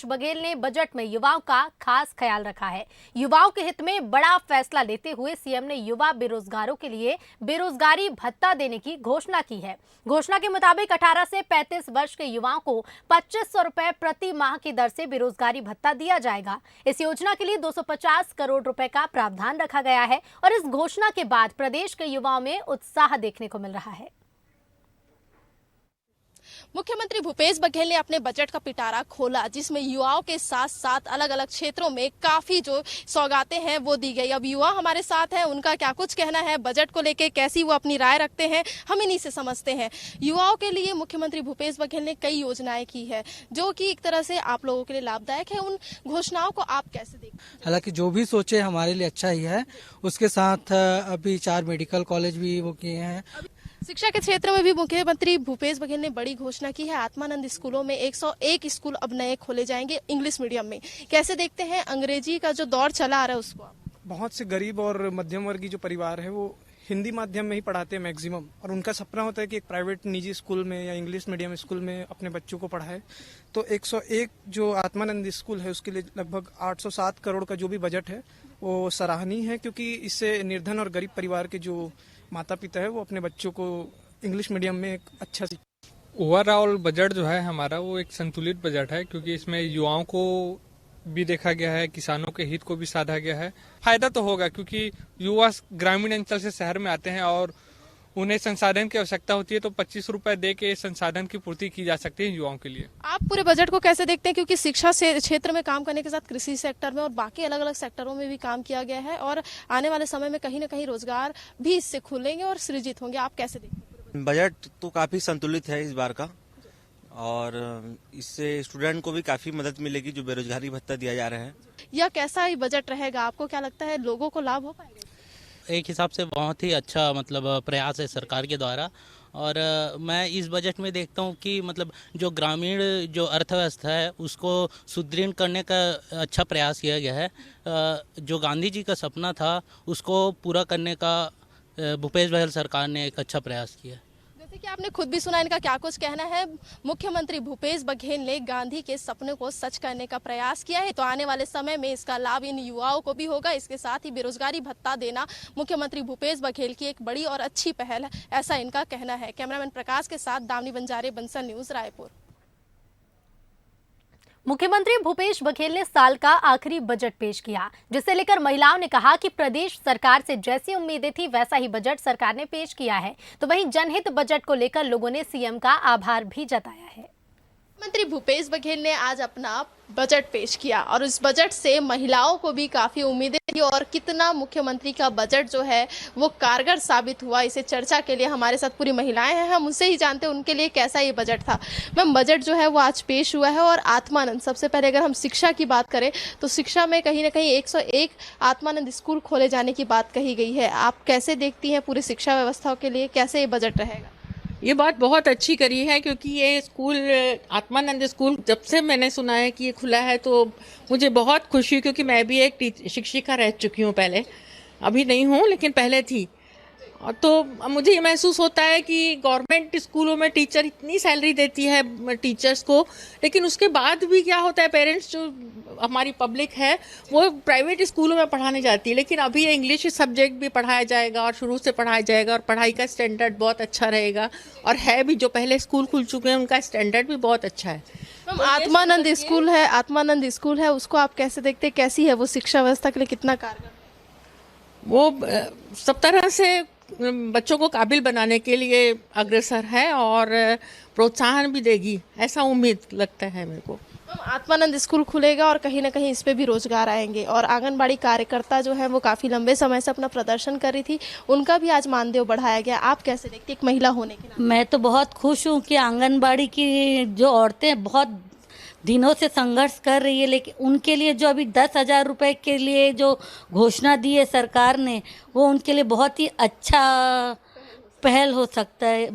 भूपेश बघेल ने बजट में युवाओं का खास ख्याल रखा है। युवाओं के हित में बड़ा फैसला लेते हुए सीएम ने युवा बेरोजगारों के लिए बेरोजगारी भत्ता देने की घोषणा की है। घोषणा के मुताबिक 18 से 35 वर्ष के युवाओं को 2500 रुपए प्रति माह की दर से बेरोजगारी भत्ता दिया जाएगा। इस योजना के लिए 250 करोड़ रुपए का प्रावधान रखा गया है और इस घोषणा के बाद प्रदेश के युवाओं में उत्साह देखने को मिल रहा है। मुख्यमंत्री भूपेश बघेल ने अपने बजट का पिटारा खोला, जिसमें युवाओं के साथ साथ अलग अलग क्षेत्रों में काफी जो सौगातें हैं वो दी गई। अब युवा हमारे साथ हैं, उनका क्या कुछ कहना है बजट को लेके, कैसी वो अपनी राय रखते हैं, हम इन्हीं से समझते हैं। युवाओं के लिए मुख्यमंत्री भूपेश बघेल ने कई योजनाएं की है जो कि एक तरह से आप लोगों के लिए लाभदायक है। उन घोषणाओं को आप कैसे देखते हैं? हालांकि जो भी सोचे हमारे लिए अच्छा ही है। उसके साथ अभी 4 मेडिकल कॉलेज भी वो किए हैं। शिक्षा के क्षेत्र में भी मुख्यमंत्री भूपेश बघेल ने बड़ी घोषणा की है। आत्मानंद स्कूलों में 101 स्कूल अब नए खोले जाएंगे इंग्लिश मीडियम में। कैसे देखते हैं अंग्रेजी का जो दौर चला आ रहा है उसको? बहुत से गरीब और मध्यम वर्गीय जो परिवार है वो हिंदी माध्यम में ही पढ़ाते हैं मैक्सिमम, और उनका सपना होता है कि एक प्राइवेट निजी स्कूल में या इंग्लिश मीडियम स्कूल में अपने बच्चों को पढ़ाए। तो 101 जो आत्मानंद स्कूल है उसके लिए लगभग 807 करोड़ का जो भी बजट है वो सराहनीय है, क्योंकि इससे निर्धन और गरीब परिवार के जो माता पिता है वो अपने बच्चों को इंग्लिश मीडियम में एक अच्छा ओवरऑल बजट जो है हमारा वो एक संतुलित बजट है, क्योंकि इसमें युवाओं को भी देखा गया है, किसानों के हित को भी साधा गया है। फायदा तो होगा क्योंकि युवा ग्रामीण अंचल से शहर में आते हैं और उन्हें संसाधन की आवश्यकता होती है, तो 25 रुपए दे के संसाधन की पूर्ति की जा सकती है युवाओं के लिए। आप पूरे बजट को कैसे देखते हैं? क्योंकि शिक्षा से क्षेत्र में काम करने के साथ कृषि सेक्टर में और बाकी अलग अलग सेक्टरों में भी काम किया गया है और आने वाले समय में कहीं ना कहीं रोजगार भी इससे खुलेंगे और सृजित होंगे। आप कैसे देखते हैं? बजट तो काफी संतुलित है इस बार का, और इससे स्टूडेंट को भी काफी मदद मिलेगी जो बेरोजगारी भत्ता दिया जा रहा है। यह कैसा ही बजट रहेगा? आपको क्या लगता है लोगों को लाभ हो पाएगा? एक हिसाब से बहुत ही अच्छा प्रयास है सरकार के द्वारा। और मैं इस बजट में देखता हूँ कि जो ग्रामीण जो अर्थव्यवस्था है उसको सुदृढ़ करने का अच्छा प्रयास किया गया है। जो गांधी जी का सपना था उसको पूरा करने का भूपेश बघेल सरकार ने एक अच्छा प्रयास किया। जैसे कि आपने खुद भी सुना इनका क्या कुछ कहना है। मुख्यमंत्री भूपेश बघेल ने गांधी के सपने को सच करने का प्रयास किया है, तो आने वाले समय में इसका लाभ इन युवाओं को भी होगा। इसके साथ ही बेरोजगारी भत्ता देना मुख्यमंत्री भूपेश बघेल की एक बड़ी और अच्छी पहल है, ऐसा इनका कहना है। कैमरामैन प्रकाश के साथ दामिनी बंजारे, बंसल न्यूज, रायपुर। मुख्यमंत्री भूपेश बघेल ने साल का आखिरी बजट पेश किया, जिसे लेकर महिलाओं ने कहा कि प्रदेश सरकार से जैसी उम्मीदें थी वैसा ही बजट सरकार ने पेश किया है। तो वहीं जनहित बजट को लेकर लोगों ने सीएम का आभार भी जताया है। मुख्यमंत्री भूपेश बघेल ने आज अपना बजट पेश किया और इस बजट से महिलाओं को भी काफी उम्मीदें थी, और कितना मुख्यमंत्री का बजट जो है वो कारगर साबित हुआ, इसे चर्चा के लिए हमारे साथ पूरी महिलाएं हैं। हम उनसे ही जानते हैं उनके लिए कैसा ये बजट था। मैम, बजट जो है वो आज पेश हुआ है और आत्मानंद, सबसे पहले अगर हम शिक्षा की बात करें तो शिक्षा में कहीं ना कहीं 101 आत्मानंद स्कूल खोले जाने की बात कही गई है। आप कैसे देखती हैं पूरी शिक्षा व्यवस्था के लिए कैसे ये बजट रहेगा? ये बात बहुत अच्छी करी है, क्योंकि ये स्कूल आत्मानंद स्कूल जब से मैंने सुना है कि ये खुला है तो मुझे बहुत खुशी हुई, क्योंकि मैं भी एक शिक्षिका रह चुकी हूँ पहले। अभी नहीं हूँ लेकिन पहले थी। और तो मुझे ये महसूस होता है कि गवर्नमेंट स्कूलों में टीचर इतनी सैलरी देती है टीचर्स को, लेकिन उसके बाद भी क्या होता है, पेरेंट्स जो हमारी पब्लिक है वो प्राइवेट स्कूलों में पढ़ाने जाती है। लेकिन अभी ये इंग्लिश सब्जेक्ट भी पढ़ाया जाएगा और शुरू से पढ़ाया जाएगा और पढ़ाई का स्टैंडर्ड बहुत अच्छा रहेगा, और है भी, जो पहले स्कूल खुल चुके हैं उनका स्टैंडर्ड भी बहुत अच्छा है। तो आत्मानंद स्कूल है उसको आप कैसे देखते हैं? कैसी है वो शिक्षा व्यवस्था के लिए, कितना कारगर? वो सब तरह से बच्चों को काबिल बनाने के लिए अग्रसर है और प्रोत्साहन भी देगी, ऐसा उम्मीद लगता है मेरे को। आत्मानंद स्कूल खुलेगा और कहीं ना कहीं इस पे भी रोजगार आएंगे, और आंगनबाड़ी कार्यकर्ता जो है वो काफी लंबे समय से अपना प्रदर्शन कर रही थी, उनका भी आज मानदेय बढ़ाया गया। आप कैसे देखती एक महिला होने के नाते? मैं तो बहुत खुश हूँ कि आंगनबाड़ी की जो औरतें बहुत दिनों से संघर्ष कर रही है, लेकिन उनके लिए जो अभी 10,000 रुपए के लिए जो घोषणा दी है सरकार ने, वो उनके लिए बहुत ही अच्छा पहल हो सकता है।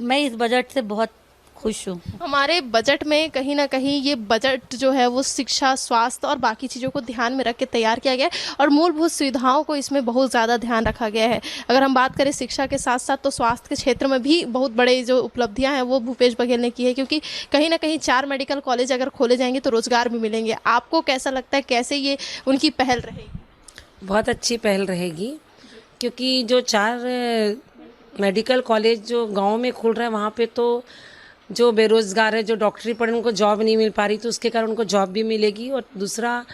मैं इस बजट से बहुत खुश हूँ। हमारे बजट में कहीं ना कहीं ये बजट जो है वो शिक्षा, स्वास्थ्य और बाकी चीज़ों को ध्यान में रख के तैयार किया गया है और मूलभूत सुविधाओं को इसमें बहुत ज़्यादा ध्यान रखा गया है। अगर हम बात करें शिक्षा के साथ साथ तो स्वास्थ्य के क्षेत्र में भी बहुत बड़े जो उपलब्धियां हैं वो भूपेश बघेल ने की है, क्योंकि कहीं ना कहीं 4 मेडिकल कॉलेज अगर खोले जाएंगे तो रोजगार भी मिलेंगे। आपको कैसा लगता है, कैसे ये उनकी पहल रहेगी? बहुत अच्छी पहल रहेगी, क्योंकि जो 4 मेडिकल कॉलेज जो गांव में खुल रहा है वहाँ पे तो जो बेरोजगार है, जो डॉक्टरी पढ़े उनको जॉब नहीं मिल पा रही, तो उसके कारण उनको जॉब भी मिलेगी। और दूसरा,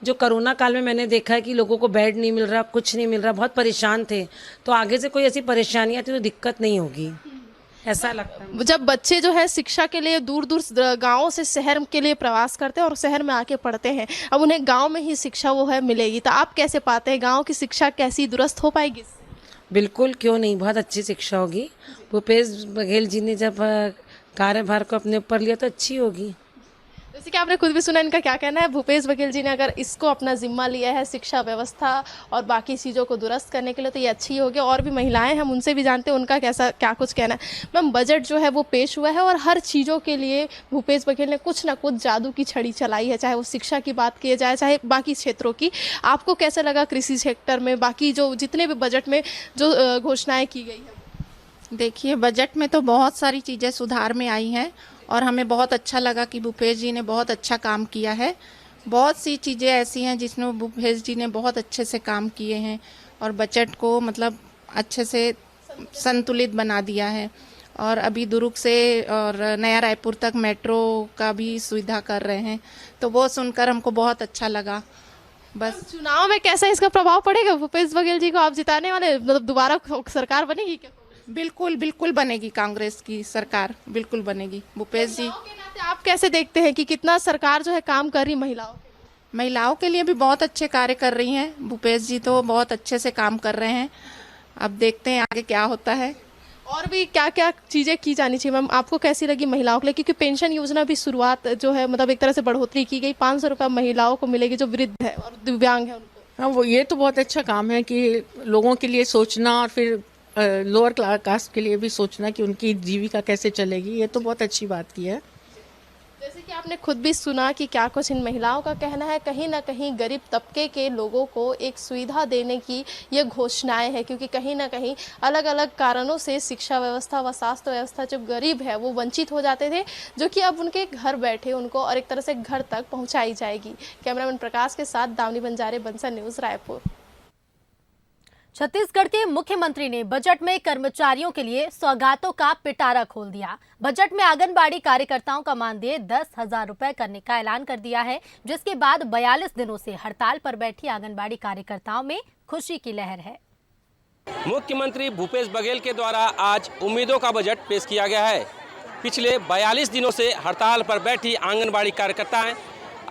जो कोरोना काल में मैंने देखा है कि लोगों को बेड नहीं मिल रहा, कुछ नहीं मिल रहा, बहुत परेशान थे, तो आगे से कोई ऐसी परेशानी आती तो दिक्कत नहीं होगी, ऐसा लगता है। जब बच्चे जो है शिक्षा के लिए दूर दूर गाँव से शहर के लिए प्रवास करते हैं और शहर में आके पढ़ते हैं, अब उन्हें गाँव में ही शिक्षा वो है मिलेगी, तो आप कैसे पाते हैं गाँव की शिक्षा कैसी दुरुस्त हो पाएगी? बिल्कुल, क्यों नहीं, बहुत अच्छी शिक्षा होगी। भूपेश बघेल जी ने जब कार्यभार को अपने ऊपर लिया तो अच्छी होगी। जैसे कि आपने खुद भी सुना इनका क्या कहना है, भूपेश बघेल जी ने अगर इसको अपना जिम्मा लिया है शिक्षा व्यवस्था और बाकी चीज़ों को दुरुस्त करने के लिए, तो ये अच्छी होगी। और भी महिलाएं हम उनसे भी जानते हैं उनका कैसा क्या कुछ कहना है। मैम, बजट जो है वो पेश हुआ है और हर चीज़ों के लिए भूपेश बघेल ने कुछ ना कुछ जादू की छड़ी चलाई है, चाहे वो शिक्षा की बात की जाए चाहे बाकी क्षेत्रों की। आपको कैसा लगा कृषि सेक्टर में बाकी जो जितने भी बजट में जो घोषणाएँ की गई है? देखिए, बजट में तो बहुत सारी चीज़ें सुधार में आई हैं और हमें बहुत अच्छा लगा कि भूपेश जी ने बहुत अच्छा काम किया है। बहुत सी चीज़ें ऐसी हैं जिसमें भूपेश जी ने बहुत अच्छे से काम किए हैं और बजट को मतलब अच्छे से संतुलित बना दिया है। और अभी दुर्ग से और नया रायपुर तक मेट्रो का भी सुविधा कर रहे हैं, तो वो सुनकर हमको बहुत अच्छा लगा। बस चुनाव में कैसा इसका प्रभाव पड़ेगा? भूपेश बघेल जी को आप जिताने वाले, मतलब दोबारा सरकार बनेगी क्या? बिल्कुल बिल्कुल बनेगी, कांग्रेस की सरकार बिल्कुल बनेगी। भूपेश जी के नाते आप कैसे देखते हैं कि कितना सरकार जो है काम कर रही महिलाओं के लिए भी बहुत अच्छे कार्य कर रही हैं। भूपेश जी तो बहुत अच्छे से काम कर रहे हैं। अब देखते हैं आगे क्या होता है। और भी क्या क्या चीज़ें की जानी चाहिए मैम? आपको कैसी लगी महिलाओं के लिए? क्योंकि पेंशन योजना भी शुरुआत जो है मतलब एक तरह से बढ़ोतरी की गई, 500 रुपये महिलाओं को मिलेगी जो वृद्ध है और दिव्यांग है उनको। हाँ, वो ये तो बहुत अच्छा काम है कि लोगों के लिए सोचना और फिर लोअर कास्ट के लिए भी सोचना कि उनकी जीविका कैसे चलेगी, ये तो बहुत अच्छी बात की है। जैसे कि आपने खुद भी सुना कि क्या कुछ इन महिलाओं का कहना है, कहीं ना कहीं गरीब तबके के लोगों को एक सुविधा देने की ये घोषणाएं हैं, क्योंकि कहीं ना कहीं अलग अलग कारणों से शिक्षा व्यवस्था व स्वास्थ्य व्यवस्था जो गरीब है वो वंचित हो जाते थे, जो कि अब उनके घर बैठे उनको और एक तरह से घर तक पहुंचाई जाएगी। कैमरामैन प्रकाश के साथ दावनी बंजारे, बंसल न्यूज़, रायपुर। छत्तीसगढ़ के मुख्यमंत्री ने बजट में कर्मचारियों के लिए सौगातों का पिटारा खोल दिया। बजट में आंगनबाड़ी कार्यकर्ताओं का मानदेय 10,000 रुपए करने का ऐलान कर दिया है, जिसके बाद 42 दिनों से हड़ताल पर बैठी आंगनबाड़ी कार्यकर्ताओं में खुशी की लहर है। मुख्यमंत्री भूपेश बघेल के द्वारा आज उम्मीदों का बजट पेश किया गया है। पिछले 42 दिनों से हड़ताल पर बैठी आंगनबाड़ी कार्यकर्ताएं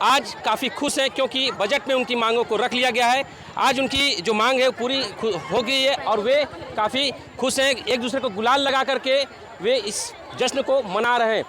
आज काफ़ी खुश हैं, क्योंकि बजट में उनकी मांगों को रख लिया गया है। आज उनकी जो मांग है पूरी हो गई है और वे काफ़ी खुश हैं। एक दूसरे को गुलाल लगा करके वे इस जश्न को मना रहे हैं।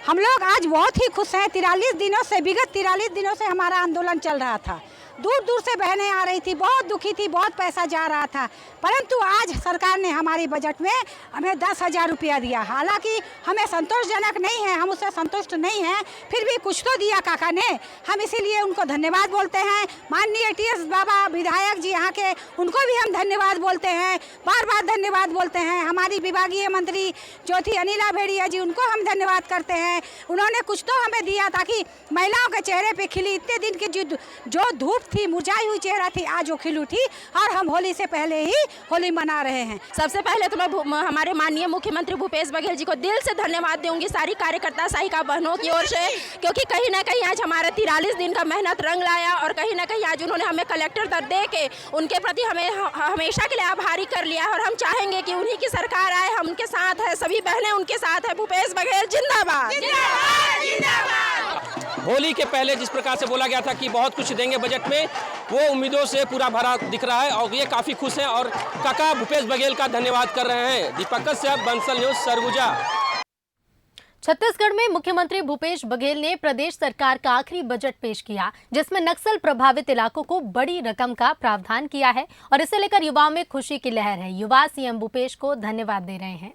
हम लोग आज बहुत ही खुश हैं। 43 दिनों से, विगत 43 दिनों से हमारा आंदोलन चल रहा था। दूर दूर से बहनें आ रही थी, बहुत दुखी थी, बहुत पैसा जा रहा था, परंतु आज सरकार ने हमारी बजट में हमें 10,000 रुपया दिया। हालांकि हमें संतोषजनक नहीं है, हम उससे संतुष्ट नहीं हैं, फिर भी कुछ तो दिया काका ने, हम इसीलिए उनको धन्यवाद बोलते हैं। माननीय TS बाबा विधायक जी यहाँ के, उनको भी हम धन्यवाद बोलते हैं, बार बार धन्यवाद बोलते हैं। हमारी विभागीय मंत्री जो थी अनिला भेड़िया जी, उनको हम धन्यवाद करते हैं। उन्होंने कुछ तो हमें दिया ताकि महिलाओं के चेहरे पर खिली, इतने दिन की जो धूप थी, मुरझाई हुई चेहरा थी, आज वो खिल उठी और हम होली से पहले ही होली मना रहे हैं। सबसे पहले तो मैं हमारे माननीय मुख्यमंत्री भूपेश बघेल जी को दिल से धन्यवाद दूंगी, सारी कार्यकर्ता सहायिका बहनों की ओर से, क्योंकि कहीं ना कहीं आज हमारे 43 दिन का मेहनत रंग लाया और कहीं ना कहीं आज उन्होंने हमें कलेक्टर दर दे के उनके प्रति हमें हमेशा के लिए आभारी कर लिया है। और हम चाहेंगे कि उन्हीं की सरकार आए, हम उनके साथ है, सभी बहनें उनके साथ है। भूपेश बघेल जिंदाबाद, जिंदाबाद, जिंदाबाद। होली के पहले जिस प्रकार से बोला गया था कि बहुत कुछ देंगे बजट में, वो उम्मीदों से पूरा भरा दिख रहा है और ये काफ़ी खुश हैं और काका भूपेश बघेल का धन्यवाद कर रहे हैं। दीपक कश्यप, बंसल न्यूज़, सरगुजा। छत्तीसगढ़ में मुख्यमंत्री भूपेश बघेल ने प्रदेश सरकार का आखिरी बजट पेश किया, जिसमें नक्सल प्रभावित इलाकों को बड़ी रकम का प्रावधान किया है और इसे लेकर युवाओं में खुशी की लहर है। युवा CM भूपेश को धन्यवाद दे रहे हैं।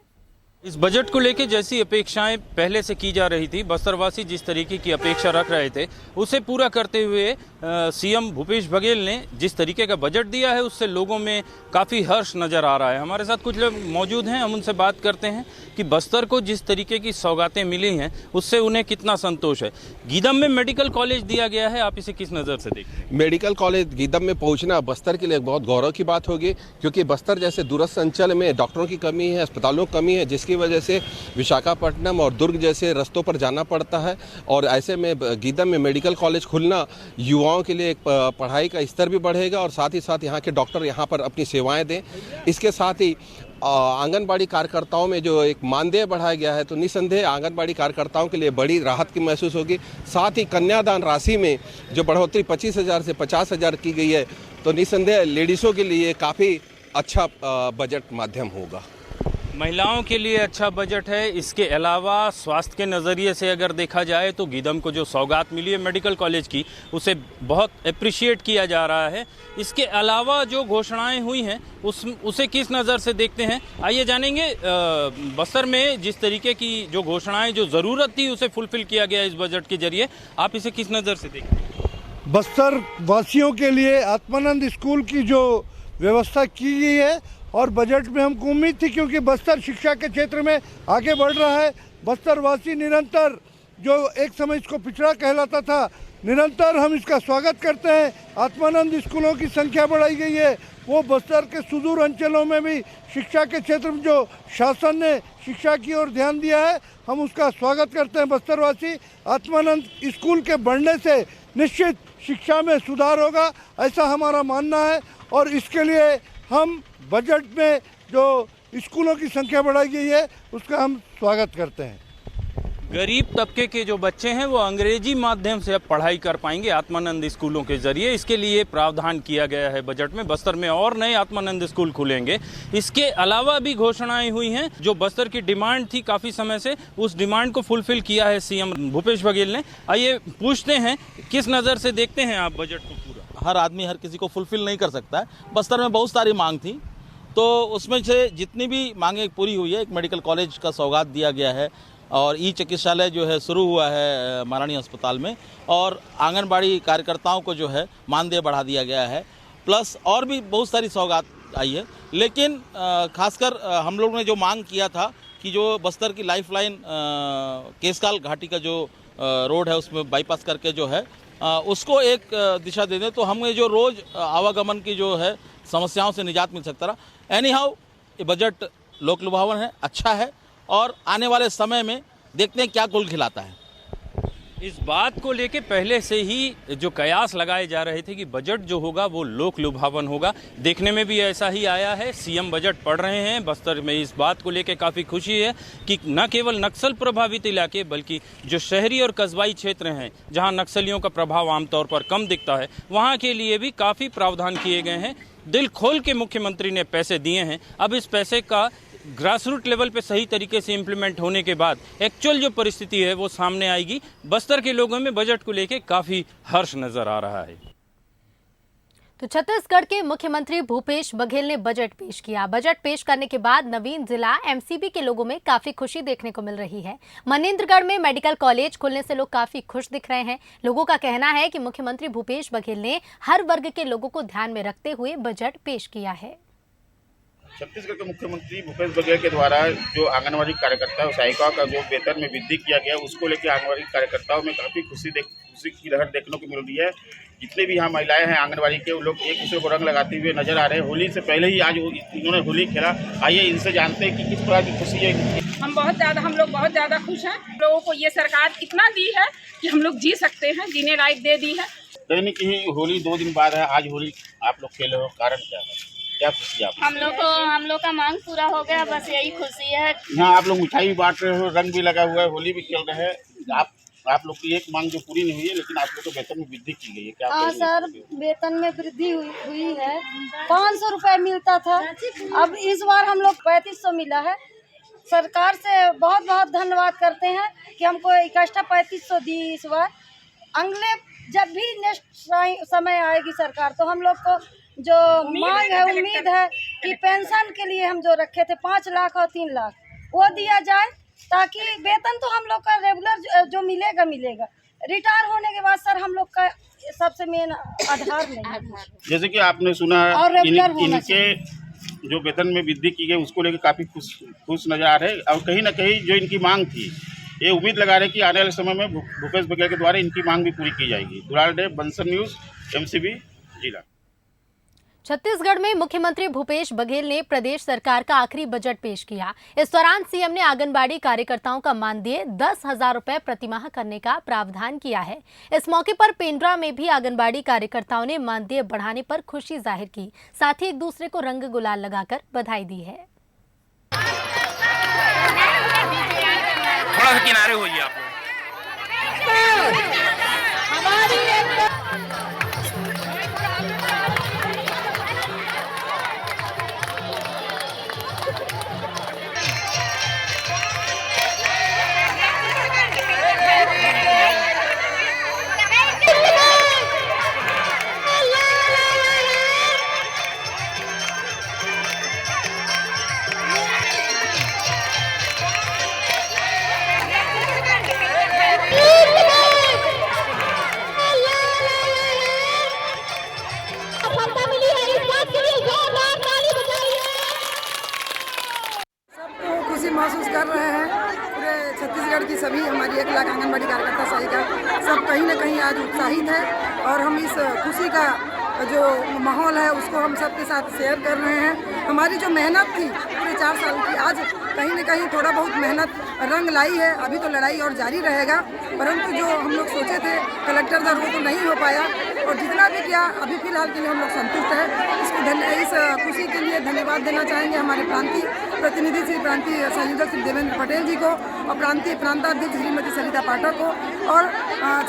इस बजट को लेकर जैसी अपेक्षाएं पहले से की जा रही थी, बस्तरवासी जिस तरीके की अपेक्षा रख रहे थे उसे पूरा करते हुए सीएम भूपेश बघेल ने जिस तरीके का बजट दिया है उससे लोगों में काफ़ी हर्ष नज़र आ रहा है। हमारे साथ कुछ लोग मौजूद हैं, हम उनसे बात करते हैं कि बस्तर को जिस तरीके की सौगातें मिली हैं उससे उन्हें कितना संतोष है। गीदम में मेडिकल कॉलेज दिया गया है, आप इसे किस नज़र से देखते हैं? मेडिकल कॉलेज गीदम में पहुंचना बस्तर के लिए बहुत गौरव की बात होगी, क्योंकि बस्तर जैसे दूरस्थ अंचल में डॉक्टरों की कमी है, अस्पतालों की कमी है, जिसकी वजह से विशाखापट्टनम और दुर्ग जैसे रस्तों पर जाना पड़ता है। और ऐसे में गीदम में मेडिकल कॉलेज खुलना युवाओं के लिए एक पढ़ाई का स्तर भी बढ़ेगा और साथ ही साथ यहाँ के डॉक्टर यहाँ पर अपनी सेवाएं दें। इसके साथ ही आंगनबाड़ी कार्यकर्ताओं में जो एक मानदेय बढ़ाया गया है, तो निसंदेह आंगनबाड़ी कार्यकर्ताओं के लिए बड़ी राहत की महसूस होगी। साथ ही कन्यादान राशि में जो बढ़ोतरी 25,000 से 50,000 की गई है, तो निसंदेह लेडीज़ों के लिए काफ़ी अच्छा बजट माध्यम होगा। महिलाओं के लिए अच्छा बजट है। इसके अलावा स्वास्थ्य के नज़रिए से अगर देखा जाए तो गीदम को जो सौगात मिली है मेडिकल कॉलेज की, उसे बहुत अप्रिशिएट किया जा रहा है। इसके अलावा जो घोषणाएं हुई हैं उसे किस नज़र से देखते हैं, आइए जानेंगे। बस्तर में जिस तरीके की जो घोषणाएं जो ज़रूरत थी उसे फुलफिल किया गया इस बजट के जरिए, आप इसे किस नज़र से देखते हैं? बस्तर वासियों के लिए आत्मानंद स्कूल की जो व्यवस्था की गई है और बजट में हमको उम्मीद थी, क्योंकि बस्तर शिक्षा के क्षेत्र में आगे बढ़ रहा है। बस्तर वासी निरंतर, जो एक समय इसको पिछड़ा कहलाता था, निरंतर हम इसका स्वागत करते हैं। आत्मानंद स्कूलों की संख्या बढ़ाई गई है। वो बस्तर के सुदूर अंचलों में भी शिक्षा के क्षेत्र में जो शासन ने शिक्षा की ओर ध्यान दिया है, हम उसका स्वागत करते हैं। बस्तरवासी आत्मानंद स्कूल के बढ़ने से निश्चित शिक्षा में सुधार होगा, ऐसा हमारा मानना है। और इसके लिए हम बजट में जो स्कूलों की संख्या बढ़ाई गई है उसका हम स्वागत करते हैं। गरीब तबके के जो बच्चे हैं वो अंग्रेजी माध्यम से अब पढ़ाई कर पाएंगे आत्मानंद स्कूलों के जरिए। इसके लिए प्रावधान किया गया है बजट में। बस्तर में और नए आत्मानंद स्कूल खुलेंगे। इसके अलावा भी घोषणाएं हुई हैं, जो बस्तर की डिमांड थी काफ़ी समय से, उस डिमांड को फुलफिल किया है सीएम भूपेश बघेल ने। आइए पूछते हैं किस नज़र से देखते हैं आप बजट को पूरा? हर आदमी हर किसी को फुलफिल नहीं कर सकता है। बस्तर में बहुत सारी मांग थी, तो उसमें से जितनी भी मांगें पूरी हुई है। एक मेडिकल कॉलेज का सौगात दिया गया है और ई चिकित्सालय जो है शुरू हुआ है महारानी अस्पताल में, और आंगनबाड़ी कार्यकर्ताओं को जो है मानदेय बढ़ा दिया गया है, प्लस और भी बहुत सारी सौगात आई है। लेकिन खासकर हम लोगों ने जो मांग किया था कि जो बस्तर की लाइफलाइन केसकाल घाटी का जो रोड है उसमें बाईपास करके जो है उसको एक दिशा दे दें, तो हमें जो रोज़ आवागमन की जो है समस्याओं से निजात मिल सकता रहा। एनी हाउ ये बजट लोक लुभावन है, अच्छा है, और आने वाले समय में देखते हैं क्या कुल खिलाता है। इस बात को लेके पहले से ही जो कयास लगाए जा रहे थे कि बजट जो होगा वो लोक लुभावन होगा, देखने में भी ऐसा ही आया है। सीएम बजट पढ़ रहे हैं। बस्तर में इस बात को लेके काफ़ी खुशी है कि न केवल नक्सल प्रभावित इलाके बल्कि जो शहरी और कस्बाई क्षेत्र हैं जहां नक्सलियों का प्रभाव आमतौर पर कम दिखता है, वहां के लिए भी काफ़ी प्रावधान किए गए हैं। दिल खोल के मुख्यमंत्री ने पैसे दिए हैं। अब इस पैसे का ग्रास रूट लेवल पे सही तरीके से इम्प्लीमेंट होने के बाद एक्चुअल जो परिस्थिति है वो सामने आएगी। बस्तर के लोगों में बजट को लेके काफ़ी हर्ष नज़र आ रहा है। तो छत्तीसगढ़ के मुख्यमंत्री भूपेश बघेल ने बजट पेश किया। बजट पेश करने के बाद नवीन जिला एमसीबी के लोगों में काफी खुशी देखने को मिल रही है। मनेंद्रगढ़ में मेडिकल कॉलेज खुलने से लोग काफी खुश दिख रहे हैं। लोगों का कहना है कि मुख्यमंत्री भूपेश बघेल ने हर वर्ग के लोगों को ध्यान में रखते हुए बजट पेश किया है। छत्तीसगढ़ के मुख्यमंत्री भूपेश बघेल के द्वारा जो आंगनबाड़ी कार्यकर्ता सहायिकाओं का जो वेतन में वृद्धि किया गया, उसको लेकर आंगनबाड़ी कार्यकर्ताओं में काफ़ी खुशी की लहर देखने को मिल रही है। जितने भी यहाँ महिलाएं हैं आंगनबाड़ी के, वो लोग एक दूसरे को रंग लगाते हुए नजर आ रहे हैं। होली से पहले ही आज इन्होंने होली खेला। आइए इनसे जानते हैं कि किस प्रकार की खुशी है। हम लोग बहुत ज़्यादा खुश हैं। लोगों को ये सरकार इतना दी है कि हम लोग जी सकते हैं, जीने लायक दे दी है। दैनिक ही होली 2 दिन बाद है, आज होली आप लोग खेले हो, कारण क्या है, क्या खुशी है? हम लोग का मांग पूरा हो गया, बस यही खुशी है। यहाँ आप लोग मिठाई भी बांट रहे हो, रंग भी लगा हुआ है, होली भी खेल रहे हैं। आप लोग की एक मांग जो पूरी नहीं हुई है, लेकिन आप लोग को वेतन में वृद्धि की गई है, क्या? हाँ सर, वेतन में वृद्धि हुई है। 500 रुपये मिलता था, अब इस बार हम लोग 3500 मिला है। सरकार से बहुत बहुत धन्यवाद करते हैं कि हमको इकट्ठा 3500 दी इस बार। अगले जब भी नेक्स्ट समय आएगी सरकार, तो हम लोग को जो मांग है, उम्मीद है कि पेंशन के लिए हम जो रखे थे 5 लाख और 3 लाख, वो दिया जाए, ताकि वेतन तो हम लोग का रेगुलर जो मिलेगा, रिटायर होने के बाद सर हम लोग का सबसे मेन आधार नहीं है। जैसे कि आपने सुना और रेगुलर होना इनके जो वेतन में वृद्धि की गई उसको लेकर काफी खुश नजर आ रहे, और कहीं ना कहीं जो इनकी मांग थी, ये उम्मीद लगा रहे कि आने वाले समय में भूपेश बघेल के द्वारा इनकी मांग भी पूरी की जाएगी। Dulal day, Bansal news, MCB जिला। छत्तीसगढ़ में मुख्यमंत्री भूपेश बघेल ने प्रदेश सरकार का आखिरी बजट पेश किया। इस दौरान सीएम ने आंगनबाड़ी कार्यकर्ताओं का मानदेय 10,000 रुपए प्रतिमाह करने का प्रावधान किया है। इस मौके पर पेंड्रा में भी आंगनबाड़ी कार्यकर्ताओं ने मानदेय बढ़ाने पर खुशी जाहिर की, साथ ही एक दूसरे को रंग गुलाल लगाकर बधाई दी है। थोड़ा सा किनारे होइए आप महसूस कर रहे हैं। पूरे छत्तीसगढ़ की सभी हमारी 1 लाख आंगनबाड़ी कार्यकर्ता सहायिका सब कहीं ना कहीं आज उत्साहित है, और हम इस खुशी का जो माहौल है उसको हम सबके साथ शेयर कर रहे हैं। हमारी जो मेहनत थी पूरे 4 साल की, आज कहीं ना कहीं थोड़ा बहुत मेहनत रंग लाई है। अभी तो लड़ाई और जारी रहेगा, परंतु जो हम लोग सोचे थे कलेक्टर दर वो तो नहीं हो पाया, और जितना भी किया अभी फिलहाल के लिए हम लोग संतुष्ट हैं। इस खुशी के लिए धन्यवाद देना चाहेंगे हमारे प्रांतीय प्रतिनिधि श्री प्रांतीय संयोजक श्री देवेंद्र पटेल जी को, और प्रांतीय प्रांताध्यक्ष श्रीमती सरिता पाठक को, और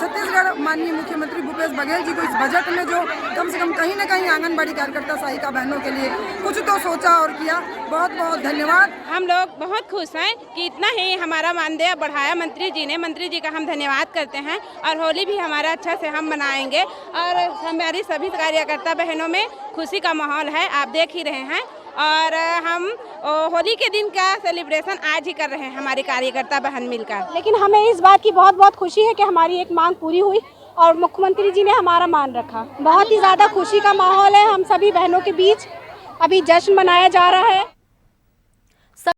छत्तीसगढ़ माननीय मुख्यमंत्री भूपेश बघेल जी को इस बजट में जो कम से कम कहीं ना कहीं आंगनबाड़ी कार्यकर्ता सहायिका बहनों के लिए कुछ तो सोचा और किया। बहुत बहुत धन्यवाद। हम लोग बहुत खुश हैं कि इतना ही हमारा मानदेय बढ़ाया मंत्री जी ने। मंत्री जी का हम धन्यवाद करते हैं, और होली भी हमारा अच्छा से हम मनाएंगे, और हमारी सभी कार्यकर्ता बहनों में खुशी का माहौल है, आप देख ही रहे हैं। और हम होली के दिन का सेलिब्रेशन आज ही कर रहे हैं हमारे कार्यकर्ता बहन मिलकर। लेकिन हमें इस बात की बहुत बहुत खुशी है कि हमारी एक मांग पूरी हुई और मुख्यमंत्री जी ने हमारा मान रखा। बहुत ही ज़्यादा खुशी का माहौल है हम सभी बहनों के बीच। अभी जश्न मनाया जा रहा है।